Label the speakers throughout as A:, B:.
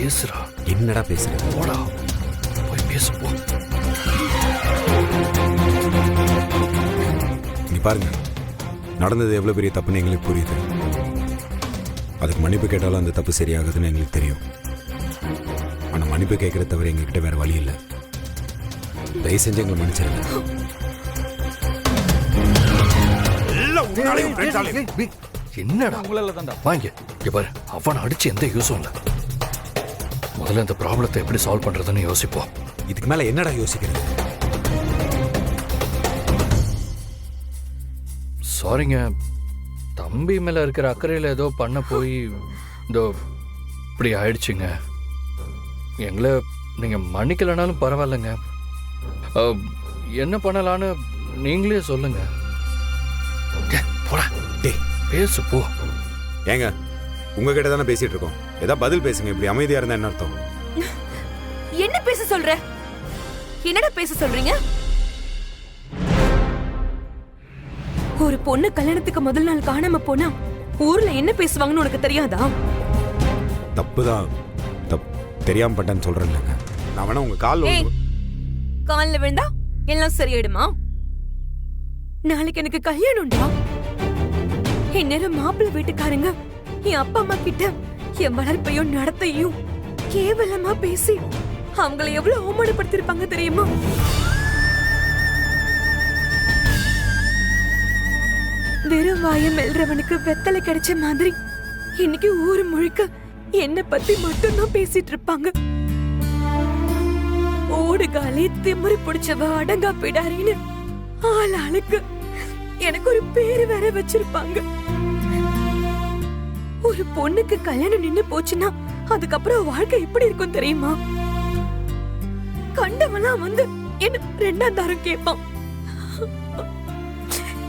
A: பேசுறா.
B: என்னடா பேசுற?
A: போடா போய் பேசு போ.
B: நீ பாருங்க, நடந்தது எவ்வளவு பெரிய தப்புன்னு எங்களுக்கு புரியுது. அதுக்கு மன்னிப்பு கேட்டாலும் அந்த தப்பு சரியாகுதுன்னு எங்களுக்கு தெரியும். ஆனா மன்னிப்பு கேட்கறத தவிர எங்ககிட்ட வேற வழி இல்லை. தயவு செஞ்சு எங்களை மன்னிச்சிருங்க.
A: என்னடா வாங்க பாரு, அவனை அடிச்சு எந்த யூஸும் இல்லை. முதல்ல இந்த ப்ராப்ளத்தை எப்படி சால்வ் பண்றதுன்னு யோசிப்போம்.
B: இதுக்கு மேல என்னடா யோசிக்கிறது?
A: சாரிங்க, தம்பி மேல இருக்கிற அக்கறையில் ஏதோ பண்ண போய் இதோ இப்படி ஆயிடுச்சுங்க. எங்களை நீங்க மன்னிக்கலனாலும் பரவாயில்லைங்க. என்ன பண்ணலான்னு நீங்களே சொல்லுங்க. போடா பேசு போ.
B: ஏங்க, உங்ககிட்ட தானே பேசிட்டு இருக்கோம், ஏதாவது பதில் பேசுங்க. இப்படி அமைதியா இருந்தா என்ன அர்த்தம்?
C: என்ன பேச சொல்ற? என்னடா பேச சொல்றீங்க? ஒரு பொண்ணு கல்யாணத்துக்கு முதல் நாள் காணாம போனா ஊர்ல என்ன பேசுவாங்கன்னு உனக்கு தெரியாதா?
B: தப்புதான், தெரியாம பட்டேன்னு சொல்றேன்லங்க. நான் வேணா உங்க
C: கால்ல விழுந்தா எல்லாம் சரியாயிடுமா? நாளைக்கு எனக்கு கல்யாணம்டா. இந்நேரம் மாப்பிள்ளை வீட்டுக்காரங்க என் அப்பா அம்மா கிட்ட என் வளர்ப்பையும் நடத்தையும் கேவலமா பேசி அவங்களை எவ்வளவு அவமானப்படுத்திருப்பாங்க தெரியுமா? வெறும் வாயம் மெல்றவனுக்கு வெத்தலை கிடைச்ச மாதிரி இன்னைக்கு ஊரு முழுக்க என்ன பத்தி மட்டும்தான் பேசிட்டு இருப்பாங்க. ஓடுகாலி திமிரு பிடிச்சவ அடங்கா பிடாரின்னு ஆள் ஆளுக்கு எனக்கு ஒரு பேரு வேற வச்சிருப்பாங்க. ஒரு பொண்ணுக்கு கல்யாணம் நின்னு போச்சுன்னா அதுக்கப்புறம் வாழ்க்கை எப்படி இருக்கும் தெரியுமா? கண்டவெல்லாம் வந்து என்ன ரெண்டாம் தாரம் கேட்பான்.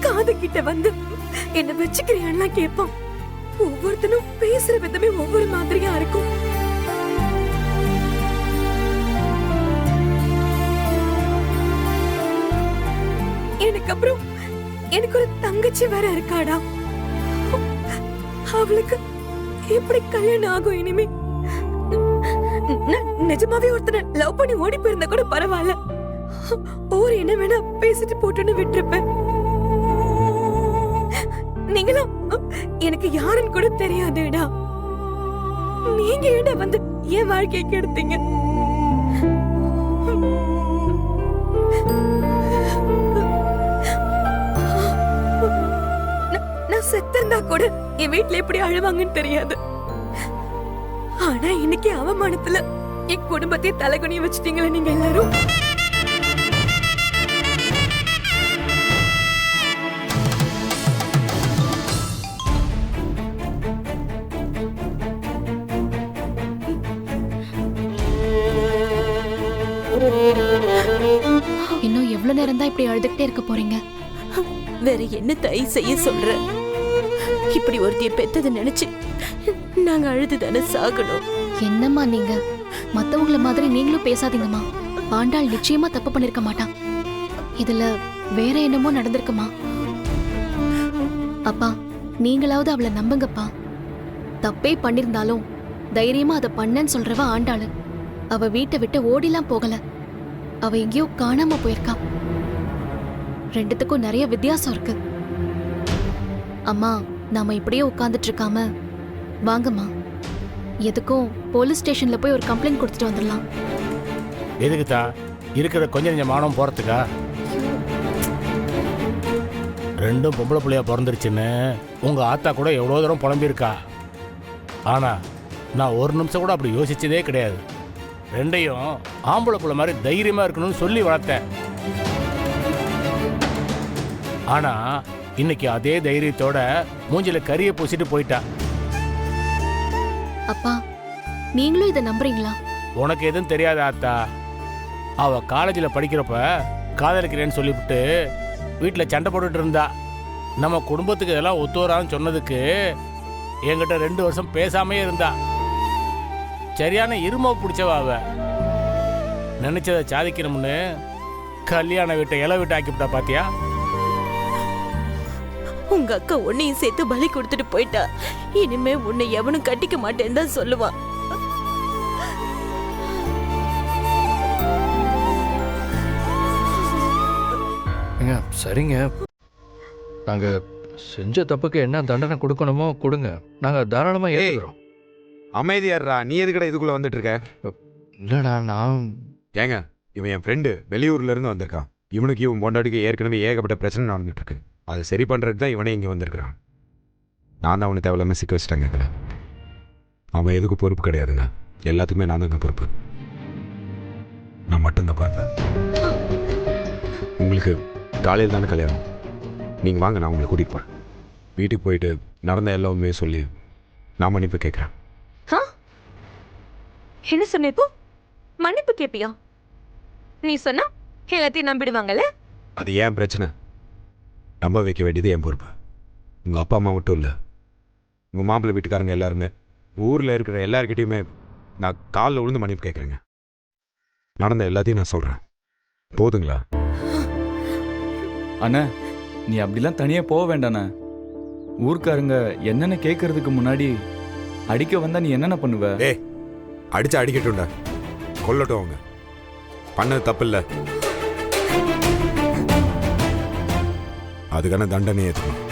C: காது கிட்ட வந்து என்ன வச்சுக்கிறியான்னா கேட்பான். ஒவ்வொருத்தனும் பேசுற விதமே ஒவ்வொரு மாதிரியா இருக்கும். எனக்கு அப்புறம் எனக்கு ஒரு தங்கச்சி வேற இருக்காடா. அவளுக்கு எப்படி கல்யாணம் ஆகும் இனிமே? நிஜமாவே ஒருத்தனை லவ் பண்ணி ஓடி போயிருந்தா கூட பரவாயில்ல, ஓர் என்ன வேணா பேசிட்டு போட்டுன்னு விட்டுருப்பேன். நீங்களும் எனக்கு யாருன்னு கூட தெரியாதுடா. நீங்க ஏடா வந்து என் வாழ்க்கையை கெடுத்தீங்க? நான் செத்திருந்தா கூட என் வீட்டுல எப்படி அழுவாங்கன்னு தெரியாது. ஆனா இன்னைக்கு அவமானத்துல என் குடும்பத்தை தலைகுனிய வச்சுட்டீங்களே நீங்க எல்லாரும்.
D: இன்னும் எவ்வளவு நேரம் தான் இப்படி அழுதுகிட்டே இருக்க போறீங்க?
C: வேற என்ன தாய் செய்ய சொல்ற? இப்படி ஒருத்திய பெத்தது நினைச்சு நாங்க அழுதுதானே சாகணும்.
D: என்னம்மா நீங்க மத்தவங்கள மாதிரி நீங்களும் பேசாதீங்கம்மா. ஆண்டாள் நிச்சயமா தப்பு பண்ணிருக்க மாட்டான். இதுல வேற என்னமோ நடந்திருக்குமா? அப்பா, நீங்களாவது அவளை நம்புங்கப்பா. தப்பே பண்ணிருந்தாலும் தைரியமா அதை பண்ணேன்னு சொல்றவ ஆண்டாளு. அவ வீட்டை விட்டு ஓடிலாம் போகல, அவ எங்கேயோ காணாம போயிருக்கா. ரெண்டுத்துக்கும் நிறைய வித்தியாசம் இருக்கு. அம்மா, நாம இப்படியே உட்கார்ந்துட்டு இருக்காம வாங்கம்மா, எதுக்கும் போலீஸ் ஸ்டேஷன்ல போய் ஒரு கம்ப்ளைண்ட் கொடுத்துட்டு வந்துடலாம்.
E: எதுக்குதா இருக்கிற கொஞ்சம் கொஞ்சம் மானம் போறதுக்கா? ரெண்டும் பொம்பளை பிள்ளையா பிறந்துருச்சுன்னு உங்க ஆத்தா கூட எவ்வளோ தூரம் புலம்பியிருக்கா. ஆனா நான் ஒரு நிமிஷம் கூட அப்படி யோசிச்சதே கிடையாது. ரெண்டையும் ஆம்பளை பிள்ளை மாதிரி தைரியமா இருக்கணும்னு சொல்லி வளர்த்தேன். ஆனா இன்னைக்கு அதே தைரியத்தோட மூஞ்சில கரிய பூசிட்டு போயிட்டா.
D: அப்பா, நீங்களும் இதை நம்புறீங்களா?
E: உனக்கு எதுவும் தெரியாத ஆத்தா. அவ காலேஜில் படிக்கிறப்ப காதலிக்கிறேன்னு சொல்லிவிட்டு வீட்டில் சண்டை போட்டுட்டு இருந்தா. நம்ம குடும்பத்துக்கு இதெல்லாம் ஒத்து வரான்னு சொன்னதுக்கு என்கிட்ட 2 வருஷம் பேசாமே இருந்தா. சரியான இரும பிடிச்சவ அவ. நினைச்சதை சாதிக்கணும்னு கல்யாண வீட்டை இலை விட்டு ஆக்கிவிட்டா. பாத்தியா?
C: உங்க அக்கா உன்னையும் சேர்த்து பலி கொடுத்துட்டு போயிட்டா. இனிமே உன்னை எவனும் கட்டிக்க மாட்டேன்னு தான் சொல்லுவான்.
A: ஏங்க சரிங்க, நாங்கள் செஞ்ச தப்புக்கு என்ன தண்டனை கொடுக்கணுமோ கொடுங்க, நாங்கள் தாராளமாக ஏற்றுக்கிறோம்.
B: அமைதியாடுறா, நீ எதுக்கடா இதுக்குள்ளே வந்துட்டு இருக்க?
A: இல்லைடா நான்
B: ஏங்க, இவன் என் ஃப்ரெண்டு, வெளியூர்லேருந்து வந்திருக்கான். இவனுக்கு இவன் பொண்டாட்டிக்கு ஏற்கனவே ஏகப்பட்ட பிரச்சனை நடந்துட்டு இருக்கு. அதை சரி பண்ணுறதுக்கு தான் இவனே இங்கே வந்திருக்கிறான். நான் தான் அவனை தேவையில்லாமல் சிக்க வச்சுட்டாங்க இதில். அவன் எதுக்கு பொறுப்பு கிடையாதுங்க, எல்லாத்துக்குமே நான் தாங்க பொறுப்பு. நான் மட்டும்தான் பார்ப்பேன். உங்களுக்கு காலையில் தானே கல்யாணம், நீங்கள் வாங்க, நான் உங்களை கூட்டிகிட்டு போகிறேன். வீட்டுக்கு போயிட்டு நடந்த எல்லாமே சொல்லி நான் மன்னிப்பு கேட்குறேன்.
C: என்ன சொன்ன இப்போ? மன்னிப்பு கேப்பியா? நீ சொன்னா எல்லாத்தையும் நம்பிடுவாங்கல்ல?
B: அது ஏன் பிரச்சனை, நம்ப வைக்க வேண்டியது என் பொறுப்பு. உங்கள் அப்பா அம்மா மட்டும் இல்லை, உங்கள் மாப்பிள்ளை வீட்டுக்காரங்க எல்லாருமே, ஊரில் இருக்கிற எல்லாருக்கிட்டையுமே நான் காலில் விழுந்து மன்னிப்பு கேட்குறேங்க. நடந்த எல்லாத்தையும் நான் சொல்கிறேன், போதுங்களா?
F: அண்ணா, நீ அப்படிலாம் தனியாக போக வேண்டாண்ணா. ஊர்க்காரங்க என்னென்ன கேட்கறதுக்கு முன்னாடி அடிக்க வந்தா நீ என்னென்ன பண்ணுவ?
B: அடிச்சா அடிக்கட்டும்டா, கொல்லட்டும். அவங்க பண்ணது தப்பு இல்லை, அதுக்கான தண்டனை ஏற்றுக்கணும்.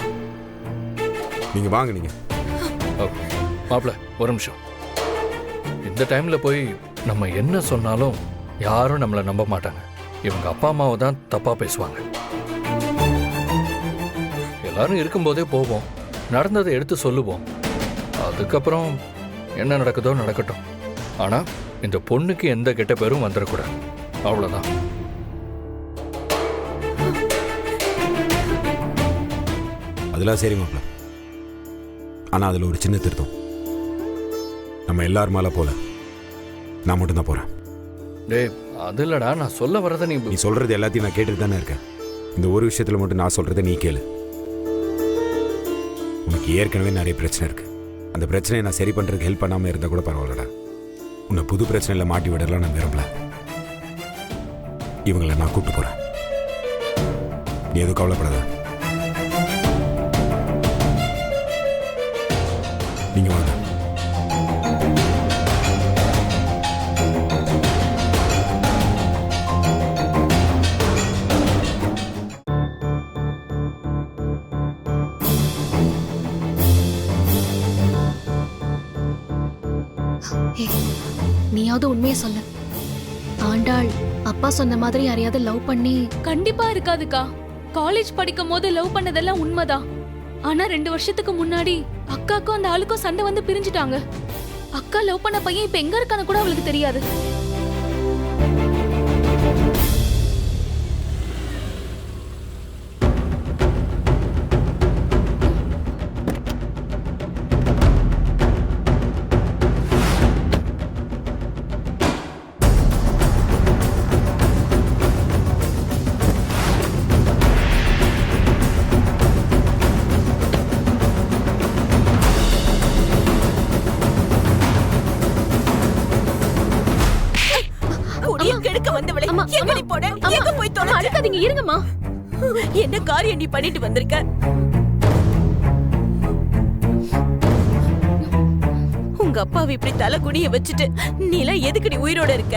B: நீங்கள் வாங்க. நீங்கள்
A: மாப்பிள்ள ஒரு நிமிஷம், இந்த டைமில் போய் நம்ம என்ன சொன்னாலும் யாரும் நம்மளை நம்ப மாட்டாங்க. இவங்க அப்பா அம்மாவை தான் தப்பாக பேசுவாங்க. எல்லாரும் இருக்கும்போதே போவோம், நடந்ததை எடுத்து சொல்லுவோம், அதுக்கப்புறம் என்ன நடக்குதோ நடக்கட்டும். ஆனால் இந்த பொண்ணுக்கு எந்த கெட்ட பேரும் வந்துடக்கூடாது, அவ்வளோதான்.
B: அதெல்லாம் சரி மாப்பிள்ள, ஆனால் அதில் ஒரு சின்ன திருத்தம். நம்ம எல்லாரும் மேலே போல நான் மட்டும்தான் போகிறேன்.
A: டேய் அது இல்லடா, நான் சொல்ல வரதை
B: நீ சொல்கிறது எல்லாத்தையும் நான் கேட்டுட்டு தானே இருக்கேன். இந்த ஒரு விஷயத்தில் மட்டும் நான் சொல்கிறத நீ கேளு. உனக்கு ஏற்கனவே நிறைய பிரச்சனை இருக்குது. அந்த பிரச்சனையை நான் சரி பண்ணுறதுக்கு ஹெல்ப் பண்ணாமல் இருந்தால் கூட பரவாயில்லடா. உன்னை புது பிரச்சனையில் மாட்டி விடலாம் நான் விரும்பல. இவங்களை நான் கூப்பிட்டு போகிறேன், நீ எதுவும் கவலைப்படாத. நீங்கள் வாங்க.
D: நீயாவது உண்மையை சொல்லு. ஆண்டாள் அப்பா சொன்ன மாதிரி யாரையாவது லவ் பண்ணி?
G: கண்டிப்பா இருக்காதுக்கா. காலேஜ் படிக்கும் போது லவ் பண்ணதெல்லாம் உண்மைதான். ஆனா 2 வருஷத்துக்கு முன்னாடி அக்காக்கும் அந்த ஆளுக்கும் சண்டை வந்து பிரிஞ்சுட்டாங்க. அக்கா லவ் பண்ண பையன் இப்ப எங்க இருக்கான்னு கூட அவளுக்கு தெரியாது.
D: அழுக்காதீங்க, இருங்கம்மா.
C: என்ன காரியம் நீ பண்ணிட்டு வந்திருக்க? உங்க அப்பாவை இப்படி தலை குனிய வச்சுட்டு நீலாம் எதுக்கு நீ உயிரோட இருக்க?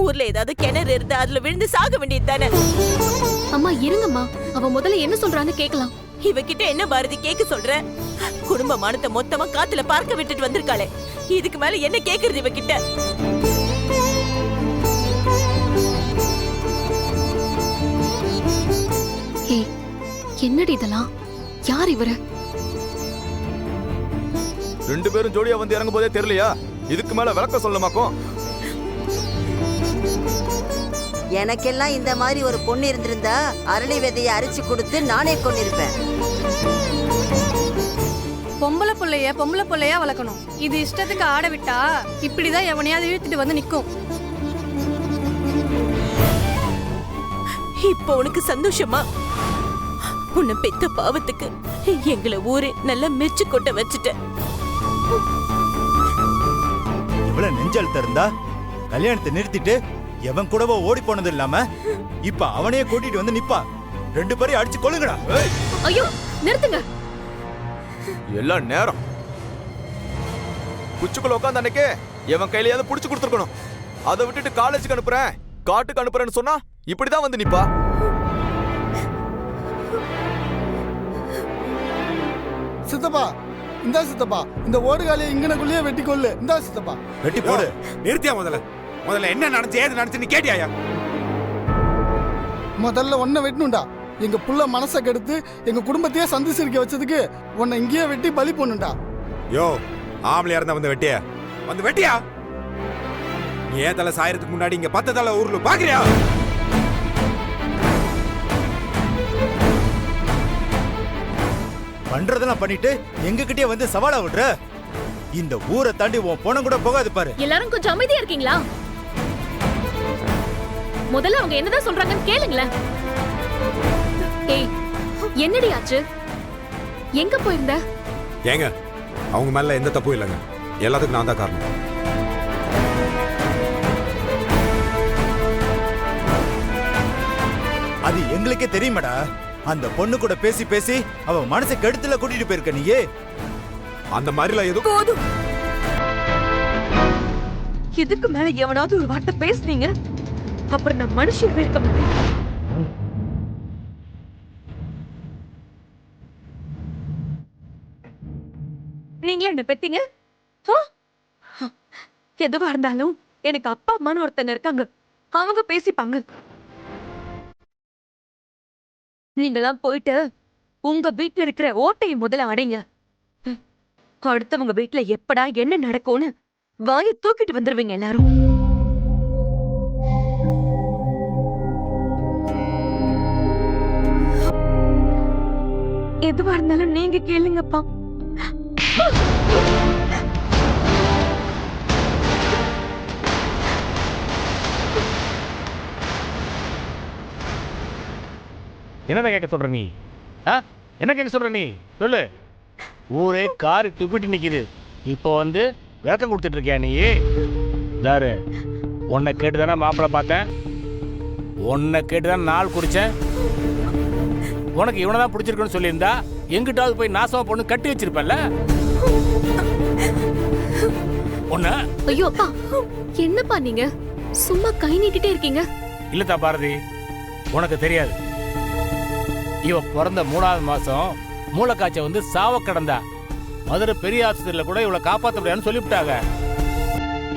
C: ஊர்ல ஏதாவது கிணறு இருந்தா அதுல விழுந்து சாக வேண்டியது தானே?
D: அம்மா இருங்கம்மா, அவ முதல்ல என்ன சொல்றான்னு கேக்கலாம்.
C: இவகிட்ட என்ன பாரதி கேட்க சொல்ற? குடும்ப மானத்தை மொத்தமா காத்துல பார்க்க விட்டுட்டு வந்திருக்காளே, இதுக்கு மேல என்ன கேக்குறது இவகிட்ட?
D: என்னடி இதெல்லாம்? யார் இவரு?
H: 2 பேரும் ஜோடியா வந்து இறங்கும் போதே தெரியலையா? இதுக்கு மேல விளக்க சொல்லமாக்கும்.
I: எனக்கெல்லாம் இந்த மாதிரி ஒரு பொண்ணு இருந்திருந்தா அரளி விதையை அரைச்சு கொடுத்து நானே கொண்டிருப்பேன்.
J: பொம்பளை பிள்ளையா வளர்க்கணும். இது இஷ்டத்துக்கு ஆட விட்டா இப்படிதான் எவனையாவது இழுத்துட்டு வந்து நிக்கும்.
C: இப்ப உனக்கு சந்தோஷமா? உன்னை பெத்த பாவத்துக்கு எங்களை ஊரே நல்லா மெச்சு கொட்ட வச்சுட்ட.
K: இவ்வளவு நெஞ்சல் இருந்தா கல்யாணத்தை நிறுத்திட்டு எவன் கூடவோ ஓடி போனது இல்லாம இப்ப அவனையே கூட்டிட்டு வந்து நிப்பா. 2 பேரையும் அடிச்சு கொள்ளுங்கடா.
D: ஐயோ நிறுத்துங்க.
H: எல்லாம் நேரம் குச்சுக்குள்ள உட்காந்து அன்னைக்கு எவன் கையிலயாவது புடிச்சு கொடுத்துருக்கணும். அதை விட்டுட்டு காலேஜுக்கு அனுப்புறேன், காட்டுக்கு அனுப்புறேன்னு சொன்னா இப்படிதான் வந்து நிப்பா.
L: சித்தப்பா இந்தா சித்தப்பா, இந்த ஓடுகாலியை இங்கனக்குள்ளேயே வெட்டி கொள்ளு. இந்தா சித்தப்பா.
K: வெட்டி போடு.
B: நிறுத்தியா முதல்ல என்ன நடந்துச்சு ஏது நடந்துச்சு கேட்டியாயா?
L: முதல்ல ஒன்ன வெட்டணும்டா. எங்க புள்ள மனசை கெடுத்து எங்க குடும்பத்தையே சந்தி சிரிக்க வச்சதுக்கு உன்னை இங்கேயே வெட்டி பலி பண்ணுண்டா.
B: யோ, ஆம்பளையா இருந்தா வந்து வெட்டியா? நீ ஏன் தலை சாயறதுக்கு முன்னாடி இங்க 10 தலை ஊர்ல பாக்குறியா?
K: பண்றதெல்லாம் பண்ணிட்டு எங்க கிட்டே வந்து சவாலா விடுற? இந்த ஊரை தாண்டி உன் போன கூட போகாது பாரு.
D: எல்லாரும் கொஞ்சம் அமைதியா இருக்கீங்களா? முதல்ல அவங்க என்னதான் சொல்றாங்கன்னு கேளுங்களேன். ஏய், என்னடி ஆச்சு? எங்க போயிருந்த?
B: ஏங்க, அவங்க மேல எந்த தப்பும் இல்லைங்க. எல்லாத்துக்கும் நான் தான் காரணம்.
K: அது எங்களுக்கே தெரியுமாடா. அந்த பொண்ணு கூட பேசி பேசி அவ மனசை கெடுத்துல கூட்டிட்டு போயிருக்க நீயே.
B: அந்த மாதிரிலாம் எதுவும்
C: போதும். இதுக்கு மேல எவனாவது ஒரு வார்த்தை பேசுனீங்க, அப்புறம் நான் மனுஷன் இருக்க மாட்டேன். நீங்களே என்ன பெத்தீங்க? எதுவா இருந்தாலும் எனக்கு அப்பா அம்மான்னு ஒருத்தங்க இருக்காங்க, அவங்க பேசிப்பாங்க. நீங்களாம் போயிட்டு உங்க வீட்டுல இருக்கிற ஓட்டையை முதல்ல அடைங்க. அடுத்தவங்க வீட்டுல எப்படா என்ன நடக்கும்னு வாயை தூக்கிட்டு வந்துருவீங்க எல்லாரும். எதுவா இருந்தாலும் நீங்க கேளுங்கப்பா.
E: என்னடா கேட்க சொல்ற நீ? என்ன கேட்க சொல்ற நீ? சொல்லு. ஊரே காரி துப்பிட்டு நிக்குது, இப்போ வந்து விளக்கம் கொடுத்துட்டு இருக்கியா நீ? தாரு, உன்னை கேட்டுதானே மாப்பிள்ளை பார்த்தேன், உன்னை கேட்டுதான் நாள் குடிச்சேன். உனக்கு இவனை தான் பிடிச்சிருக்குன்னு சொல்லியிருந்தா எங்கிட்டாவது போய் நாசமா பொண்ணு கட்டி வச்சிருப்பேன்ல. உன்ன
D: ஐயோ அப்பா, என்னப்பா நீங்க சும்மா கை நீட்டிட்டே இருக்கீங்க?
E: இல்லத்தா பாரதி, உனக்கு தெரியாது. இவ பிறந்த 3வது மாசம் மூளைக்காய்ச்சல் வந்து சாவ கிடந்தா. மதுரை பெரிய ஆஸ்பத்திரியில கூட இவளை காப்பாற்ற முடியாதுன்னு சொல்லிவிட்டாங்க.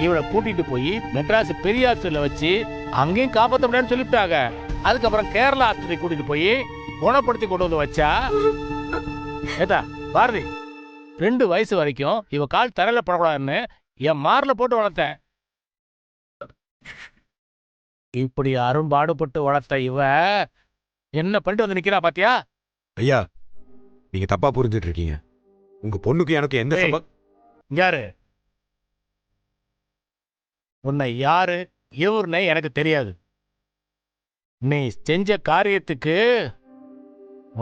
E: இவளை கூட்டிட்டு போய் மெட்ராஸ் பெரிய ஆஸ்பத்திரியில வச்சு அங்கேயும் காப்பாற்ற முடியாதுன்னு சொல்லிவிட்டாங்க. அதுக்கப்புறம் கேரளா ஆஸ்பத்திரி கூட்டிட்டு போய் குணப்படுத்தி கொண்டு வந்து வச்சா. ஏதா பாரதி, 2 வயசு வரைக்கும் இவ கால் தரையில படக்கூடாதுன்னு என் மார்ல போட்டு வளர்த்தேன். இப்படி அரும்பாடுபட்டு வளர்த்த இவ என்ன பண்ணிட்டு வந்து நிக்கிறா பாத்தியா?
B: ஐயா, நீங்க தப்பா புரிஞ்சிட்டு இருக்கீங்க. உங்க பொண்ணுக்கு எனக்கு எந்த
E: யாரு உன்னை யாரு இவருன்னு எனக்கு தெரியாது. நீ செஞ்ச காரியத்துக்கு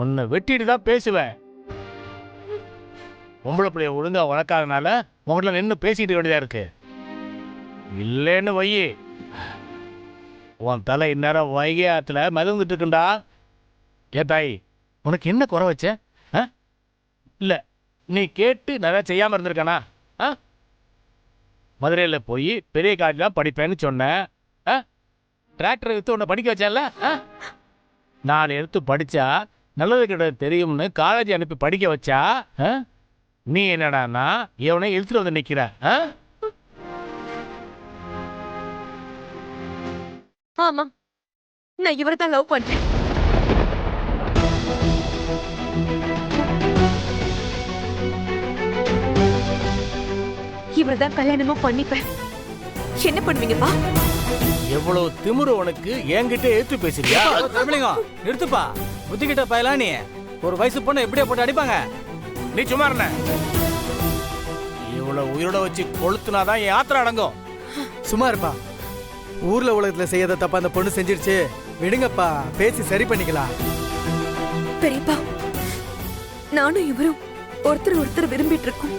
E: உன்னை வெட்டிட்டு தான் பேசுவேன். பொம்பளை பிள்ளைய ஒழுங்கா வளர்க்காதனால உங்கள்ட்ட நின்று பேசிட்டு வேண்டியதா இருக்கு. இல்லைன்னு வையி, உன் தலை இந்நேரம் வைகை ஆத்துல மிதந்துட்டு இருக்குண்டா. ஏ தாய், உனக்கு என்ன குறை வச்ச? இல்லை, நீ கேட்டு நிறையா செய்யாமல் இருந்திருக்கானா? மதுரையில் போய் பெரிய காலேஜ்லாம் படிப்பேன்னு சொன்னேன். டிராக்டரை எடுத்து உன்னை படிக்க வச்சேன்ல. 4 எடுத்து படித்தா நல்லது கிட்ட தெரியும்னு காலேஜ் அனுப்பி படிக்க வச்சா. நீ என்னடானா இவனை இழுத்துட்டு வந்து நிற்கிற.
C: ஆமா, நான் இவரை தான் லவ் பண்றேன். இவர்தான் கல்யாணமும் பண்ணிப்பேன். என்ன பண்ணுவீங்கப்பா?
E: எவ்வளவு திமிரு உனக்கு, என்கிட்ட எடுத்து பேசுறியா?
M: தமிழிங்கம் நிறுத்துப்பா. புத்திக்கிட்ட பயலா நீ. ஒரு வயசு பொண்ணு எப்படியா போட்டு அடிப்பாங்க?
E: நீ சும்மா இருந்த. இவ்வளவு உயிரோட வச்சு கொளுத்துனாதான் என் ஆத்திரம் அடங்கும்.
M: சும்மா இருப்பா. ஊர்ல உலகத்துல செய்யாத தப்பா அந்த பொண்ணு செஞ்சிருச்சு. விடுங்கப்பா, பேசி சரி பண்ணிக்கலாம்.
C: பெரியப்பா, நானும் இவரும் ஒருத்தர் விரும்பிட்டு இருக்கோம்.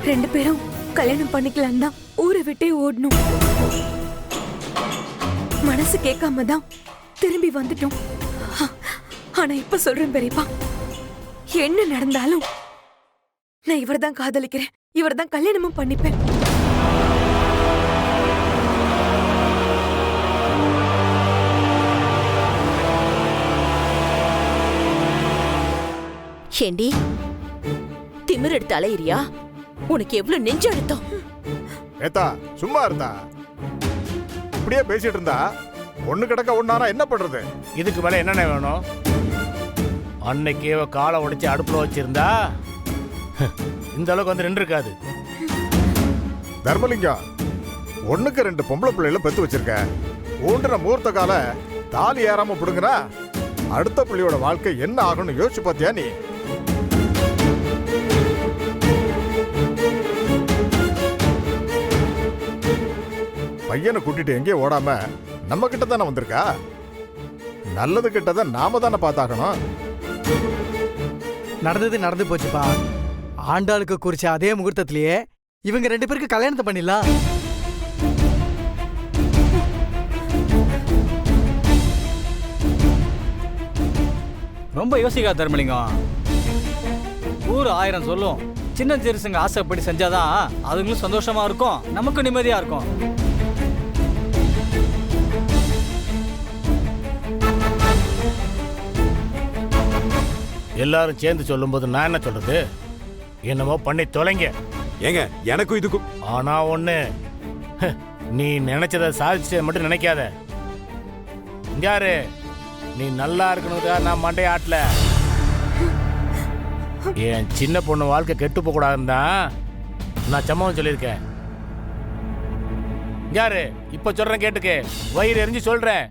C: 2 பேரும் கல்யாணம் பண்ணிக்கலாம் தான் ஊரை விட்டே ஓடணும். மனசு கேட்காம தான் திரும்பி வந்துட்டோம். ஆனா இப்ப சொல்றேன் பெரியப்பா, என்ன நடந்தாலும் நான் இவர்தான் காதலிக்கிறேன், இவர்தான் கல்யாணமும் பண்ணிப்பேன்.
N: ஏண்டி திமிர் எடுத்து அலையிறியா? உனக்கு எவ்வளவு நெஞ்சு எடுத்தோம்.
O: ஏத்தா சும்மா இருந்தா இப்படியே பேசிட்டு இருந்தா ஒண்ணு கிடக்க ஒண்ணானா என்ன பண்றது?
E: இதுக்கு மேல என்னென்ன வேணும்? அன்னைக்கே காலை உடைச்சு அடுப்புல வச்சிருந்தா இந்த அளவுக்கு வந்து நின்று இருக்காது.
O: தர்மலிங்கம், ஒண்ணுக்கு 2 பொம்பளை பிள்ளைகளை பெத்து வச்சிருக்க. ஊன்ற மூர்த்த கால தாலி ஏறாம பிடுங்குனா அடுத்த பிள்ளையோட வாழ்க்கை என்ன ஆகும்னு யோசிச்சு பார்த்தியா நீ? பையனை கூட்டிட்டு எங்கேயும் ஓடாம நம்ம கிட்ட தானே வந்திருக்கா. நல்லது கிட்டதை நாம தானே பார்த்தாகணும்.
M: நடந்தது நடந்து போச்சுப்பா. ஆண்டாளுக்கு குறிச்ச அதே முகூர்த்தத்திலேயே இவங்க 2 பேருக்கு கல்யாணத்தை பண்ணிடலாம்.
P: ரொம்ப யோசிக்கா தர்மலிங்கம். ஊர் 1000 சொல்லும். சின்ன சிறுசுங்க ஆசைப்படி செஞ்சாதான் அதுங்களும் சந்தோஷமா இருக்கும், நமக்கு நிம்மதியா இருக்கும்.
E: எல்லாரும் சேர்ந்து சொல்லும்போது நான் என்ன சொல்றது? என்னமோ பண்ணி தொலைங்க.
B: ஏங்க எனக்கும் இதுக்கும்
E: ஆனா ஒண்ணு, நீ நினைச்சதை சாதிச்சதை மட்டும் நினைக்காத. யாரு நீ நல்லா இருக்கணுதா நான் மண்டை ஆட்டல. என் சின்ன பொண்ணு வாழ்க்கை கெட்டு போக கூடாதுன்னு தான் நான் சம்பவம் சொல்லியிருக்கேன். யாரு இப்ப சொல்றேன் கேட்டுக்கு, வயிறு எரிஞ்சு சொல்றேன்,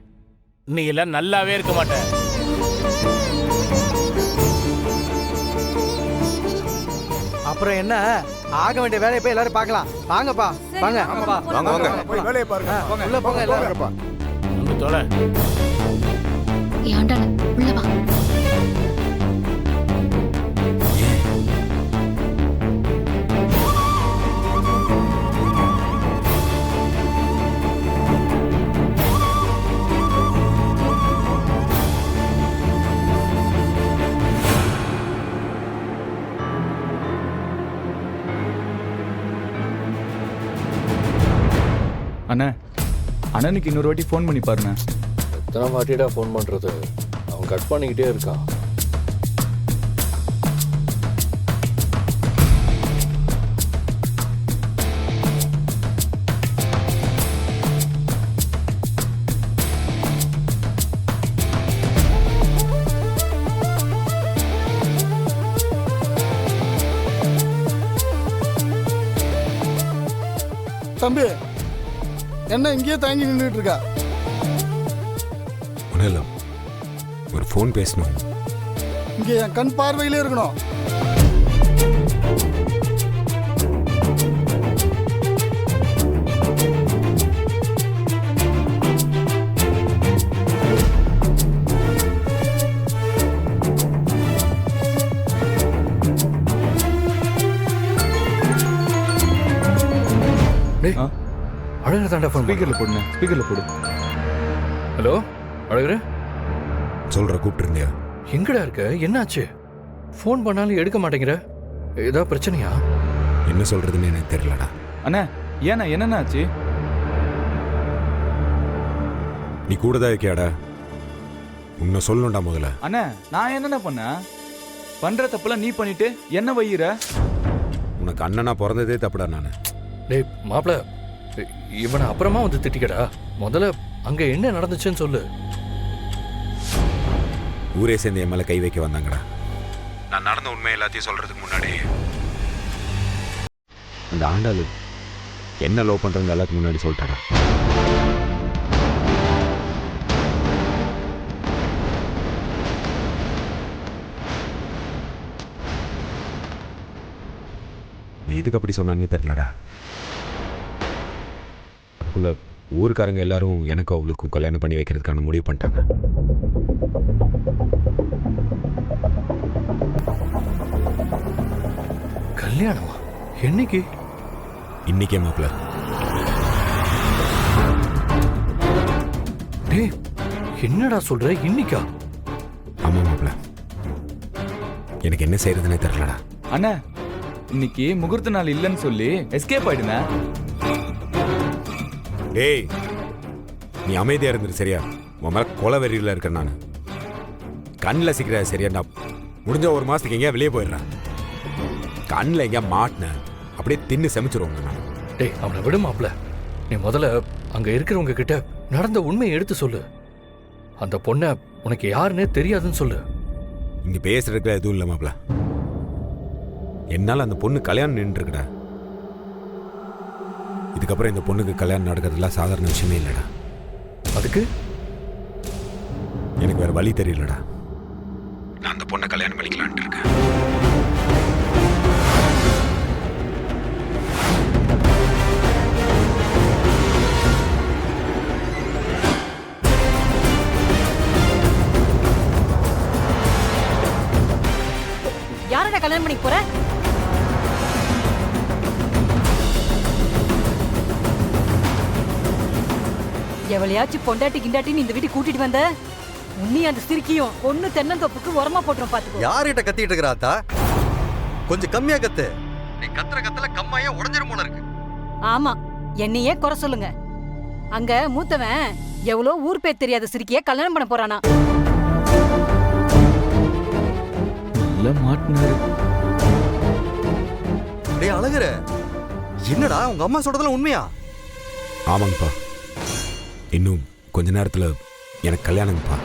E: நீ எல்லாம் நல்லாவே இருக்க மாட்ட.
M: அப்புறம் என்ன, ஆக வேண்டிய வேலையை போய் எல்லாரும் பார்க்கலாம். வாங்கப்பா வாங்க.
O: வாங்க வாங்க போய் வேலையை பாருங்க.
M: உள்ள போங்க எல்லாரும்.
E: வந்து தொலை.
D: ஆண்டாளு உள்ள வா.
F: அண்ணா, அண்ணனுக்கு இன்னொரு வாட்டி ஃபோன் பண்ணி பாருண்ணா.
A: எத்தனை வாட்டிடா ஃபோன் பண்ணுறது? அவன் கட் பண்ணிக்கிட்டே இருக்கான்.
L: தம்பி, என்ன இங்கேயே தங்கி நின்றுட்டு இருக்கா?
B: ஒன்றும் இல்லை, ஒரு ஃபோன் பேசணும்.
L: இங்கே என் கண் பார்வையிலே இருக்கணும்.
A: அழகர் தாண்டா ஃபோன்.
F: ஸ்பீக்கரில் போடுங்க, ஸ்பீக்கரில் போடு.
A: ஹலோ அழகர்,
B: சொல்கிற கூப்பிட்டுருந்தியா?
A: எங்கடா இருக்க? என்னாச்சு? ஃபோன் பண்ணாலும் எடுக்க மாட்டேங்கிற. ஏதாவது பிரச்சனையா?
B: என்ன சொல்கிறதுன்னு எனக்கு தெரியலடா.
F: அண்ணா ஏண்ணா, என்னண்ணா ஆச்சு?
B: நீ கூட தான் இருக்கியாடா? உன்னை சொல்லணும்டா முதல்ல.
F: அண்ணா நான் என்னண்ணா பண்ணேன்? பண்ணுற தப்புலாம் நீ பண்ணிட்டு என்ன வையிற?
B: உனக்கு அண்ணனா பிறந்ததே தப்புடா நான்.
A: டேய் மாப்பிள, இவனை அப்புறமா வந்து திட்டிக்கடா. முதல்ல அங்க என்ன நடந்துச்சுன்னு சொல்லு.
B: ஊரே சேர்ந்து என் மேலே கை வைக்க வந்தாங்கடா. நான் நடந்த உண்மை எல்லாத்தையும் சொல்றதுக்கு முன்னாடி அந்த ஆண்டாளு என்ன லவ் பண்றது எல்லாத்துக்கு முன்னாடி சொல்லிட்டாடா. எதுக்கு அப்படி சொன்னான்னு தெரியலடா. அதுக்குள்ள ஊருக்காரங்க எல்லாரும் எனக்கும் அவளுக்கும் கல்யாணம் பண்ணி வைக்கிறதுக்கான முடிவு பண்ணிட்டாங்க.
A: கல்யாணமா? என்னைக்கு?
B: இன்னைக்கே மாப்பிள்ள.
A: டேய் என்னடா சொல்ற? இன்னைக்கா?
B: ஆமா மாப்பிள்ள, எனக்கு என்ன செய்யறதுன்னே தெரியலடா.
F: அண்ணா இன்னைக்கு முகூர்த்த நாள் இல்லைன்னு சொல்லி எஸ்கேப் ஆயிடுனா?
B: டேய் நீ அமைதியா இருந்துரு சரியா? உன் மேல கொலை வெறியில இருக்க நான். கண்ணில் சிக்கிற சரியா? நான் முடிஞ்ச ஒரு மாசத்துக்கு எங்கேயா வெளியே போயிடுறேன். கண்ணில் எங்கேயா மாட்டினேன் அப்படியே தின்னு சமைச்சிருவாங்க நான்.
A: டேய் அவனை விடு மாப்ள. நீ முதல்ல அங்க இருக்கிறவங்க கிட்ட நடந்த உண்மையை எடுத்து சொல்லு. அந்த பொண்ணை உனக்கு யாருன்னே தெரியாதுன்னு சொல்லு.
B: இங்க பேசுறதுக்கு எதுவும் இல்லை மாப்ள. என்னால் அந்த பொண்ணு கல்யாணம் நின்றுருக்குடா. இதுக்கப்புறம் இந்த பொண்ணுக்கு கல்யாணம் நடக்கிறதுலாம் சாதாரண விஷயமே இல்லைடா.
A: அதுக்கு
B: எனக்கு வேற வழி தெரியலடா. நான் அந்த பொண்ணை கல்யாணம் பண்ணிக்கலான்ட்டு இருக்கேன்.
N: யாரடா கல்யாணம் பண்ணி போற? எவளையாச்சும் பொண்டாட்டி கிண்டாட்டின்னு இந்த வீட்டுக்கு கூட்டிட்டு வந்த உன்னி அந்த சிரிக்கியும் பொண்ணு தென்னந்தோப்புக்கு உரமா போட்டுரும் பாத்துக்கோ.
Q: யார்கிட்ட கத்திட்டு இருக்கிறாத்தா? கொஞ்சம் கம்மியா கத்து. நீ கத்துற கத்துல கம்மாயே உடஞ்சிரும் போல இருக்கு.
N: ஆமா, என்னையே குறை சொல்லுங்க. அங்க மூத்தவன் எவ்வளோ ஊர் பேர் தெரியாத சிரிக்கிய கல்யாணம் பண்ண போறானா?
F: நல்ல மாட்டினாரு.
Q: டேய் அழகுற, என்னடா உங்க அம்மா சொல்றதுல உண்மையா?
B: ஆமாங்கப்பா, இன்னும் கொஞ்ச நேரத்தில் எனக்கு கல்யாணம்ப்பா.